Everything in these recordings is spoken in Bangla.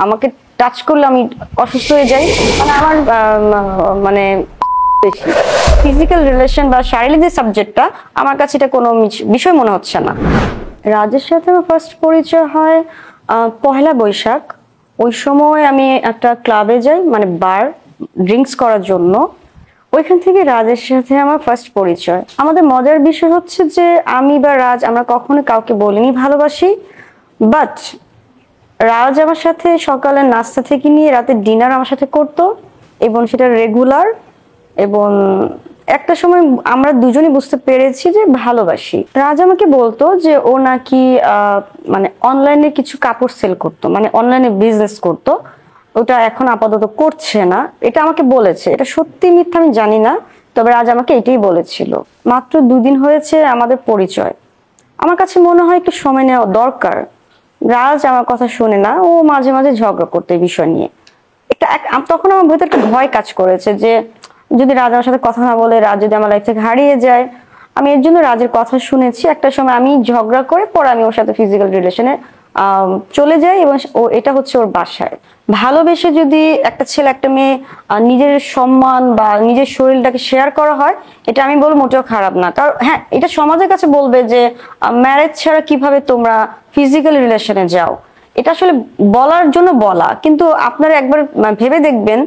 আমাকে টাচ করলে আমি অসুস্থ হয়ে যাই, মানে আমার মানে ফিজিক্যাল রিলেশন বা শারীরিক যে সাবজেক্টটা আমার কাছে এটা কোনো বিষয় মনে হচ্ছে না। রাজের সাথে আমার ফার্স্ট পরিচয় হয় পহেলা বৈশাখ। ওই সময় আমি একটা ক্লাবে যাই, মানে বার ড্রিঙ্কস করার জন্য। ওইখান থেকে রাজের সাথে আমার ফার্স্ট পরিচয়। আমাদের মজার বিষয় হচ্ছে যে আমি বা রাজ আমরা কখনো কাউকে বলিনি ভালোবাসি, বাট রাজ আমার সাথে সকালের নাস্তা থেকে নিয়ে রাতের ডিনার আমার সাথে করতো এবং সেটা রেগুলার। এবং একটা সময় আমরা দুজনই বুঝতে পেরেছি যে ভালোবাসি। রাজ আমাকে বলতো যে ও নাকি মানে অনলাইনে কিছু কাপড় সেল করতো, মানে অনলাইনে বিজনেস করতো, ওটা এখন আপাতত করছে না। এটা আমাকে বলেছে, এটা সত্যি মিথ্যা আমি জানি না, তবে রাজ আমাকে এটাই বলেছিল। মাত্র 2 দিন হয়েছে আমাদের পরিচয়। আমার কাছে মনে হয় একটু সময় নেওয়া দরকার। রাজ আমার কথা শুনে না, ও মাঝে মাঝে ঝগড়া করতো এই বিষয় নিয়ে। তখন আমার ভেতরে একটা ভয় কাজ করেছে যে যদি রাজ আমার সাথে কথা না বলে, রাজ যদি আমার লাইফ থেকে হারিয়ে যায়। আমি এর জন্য রাজের কথা শুনেছি। একটা সময় আমি ঝগড়া করে পরে আমি ওর সাথে ফিজিক্যাল রিলেশনে চলে যাই এবং এটা হচ্ছে ওর বাসায়। ভালোবেসে যদি একটা ছেলে একটা মেয়ে নিজের সম্মান বা নিজের শরীরটাকে শেয়ার করা হয়, এটা আমি বলবো মোটেও খারাপ না। কারণ হ্যাঁ, এটা সমাজের কাছে বলবে যে ম্যারেজ ছাড়া কিভাবে তোমরা ফিজিক্যাল রিলেশনে যাও, এটা আসলে বলার জন্য বলা। কিন্তু আপনারা একবার ভেবে দেখবেন,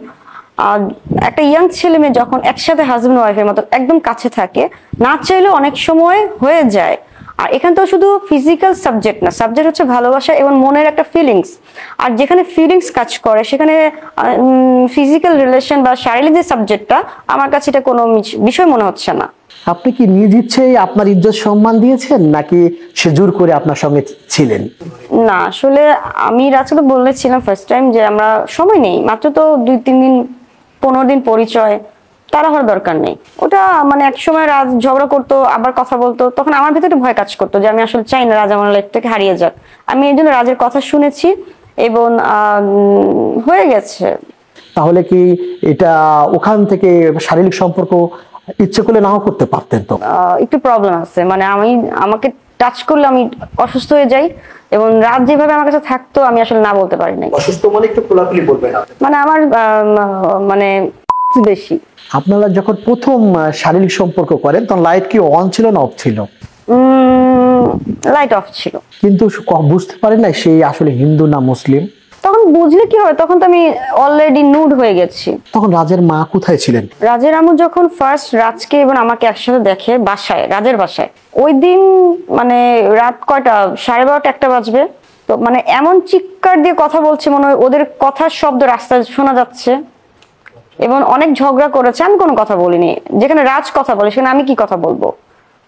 একটা ইয়াং ছেলে মেয়ে যখন একসাথে হাজবেন্ড ওয়াইফের মতো একদম কাছে থাকে, না চাইলেও অনেক সময় হয়ে যায়। আর এখানে তো শুধু ফিজিক্যাল সাবজেক্ট না, সাবজেক্ট হচ্ছে ভালোবাসা এবং মনের একটা ফিলিংস। আর যেখানে ফিলিংস কাজ করে সেখানে ফিজিক্যাল রিলেশন বা শারীরিক যে সাবজেক্টটা আমার কাছে এটা কোনো বিষয় মনে হচ্ছে না। আপনি কি নিজ ইচ্ছেই আপনার ইজ্জত সম্মান দিয়েছেন নাকি সে জোর করে আপনার সঙ্গে ছিলেন? না, আসলে আমি রাজকে বলেছিলাম ফার্স্ট টাইম যে আমরা সময় নেই, মাত্র তো 2-3 দিন 15 দিন পরিচয়, তারা হওয়ার দরকার নেই। ওটা মানে এক সময় রাজ ঝগড়া করতো আবার কথা বলতো, তখন আমার ভিতরে ভয় কাজ করতো যে আমি আসলে চাই না রাজ আমার লাইফ থেকে হারিয়ে যাক। আমি এই জন্য রাজের কথা শুনেছি এবং হয়ে গেছে। তাহলে কি এটা ওখান থেকে শারীরিক সম্পর্ক ইচ্ছে করলে নাও করতে পারতেন? তো একটু প্রবলেম আছে, মানে আমাকে টাচ করলে আমি অসুস্থ হয়ে যাই এবং রাত যেভাবে আমার কাছে থাকতো আমি আসলে না বলতে পারি না। অসুস্থ মানে একটু খোলাখুলি বলবেন? মানে আমার মানে বেশি। আপনারা যখন প্রথম শারীরিক সম্পর্ক করেন তখন লাইট কি অন ছিল না অফ ছিল? লাইট অফ ছিল। কিন্তু বুঝতে পারেন না সেই আসলে হিন্দু না মুসলিম? তখন বুঝলে কি হয়, তখন তো আমি অলরেডি নুড হয়ে গেছি। তখন রাজের মা কোথায় ছিলেন? রাজের আম্মু যখন ফার্স্ট রাজকে এবং আমাকে একসাথে দেখে বাসায়, রাজের বাসায়, ওই দিন মানে রাত কয়টা, 12:30 1টা বাজবে। তো মানে এমন চিৎকার দিয়ে কথা বলছে, মনে হয় ওদের কথার শব্দ রাস্তায় শোনা যাচ্ছে এবং অনেক ঝগড়া করেছে। আমি কোনো কথা বলিনি, যেখানে রাজ কথা বলে সেখানে আমি কি কথা বলবো।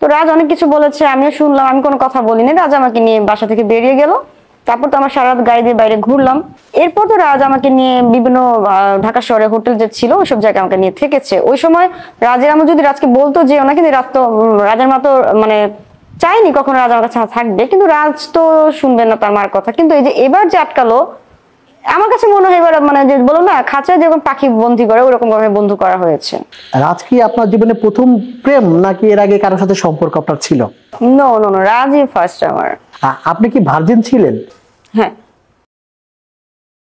তো রাজ অনেক কিছু বলেছে, আমিও শুনলাম, আমি কোনো কথা বলিনি। রাজ আমাকে নিয়ে বাসা থেকে বেরিয়ে গেল। তারপর তো আমার সারা রাত গাড়ি দিয়ে বাইরে ঘুরলাম। এরপর তো রাজ আমাকে নিয়ে বিভিন্ন ঢাকা শহরে হোটেল যে ছিল ওইসব জায়গায় আমাকে নিয়ে থেকেছে। ওই সময় রাজের আম্মু যদি রাজকে বলতো যে ওনাকে, রাজ তো রাজের মা তো মানে চাইনি কখনো রাজ আমার কাছে থাকবে, কিন্তু রাজ তো শুনবেন না তার মার কথা। কিন্তু এই যে এবার যে আটকালো, আমার কাছে মনে হয় এবার মানে যে বলো না খাঁচায় যেরকম পাখি বন্দি করে ওরকম ভাবে বন্ধু করা হয়েছে। রাজ কি আপনার জীবনে প্রথম প্রেম নাকি এর আগে কারোর সাথে সম্পর্ক আপনার ছিল? নো নো নো, রাজই ফার্স্ট আমার। আপনি কি ভার্জিন ছিলেন? হ্যাঁ।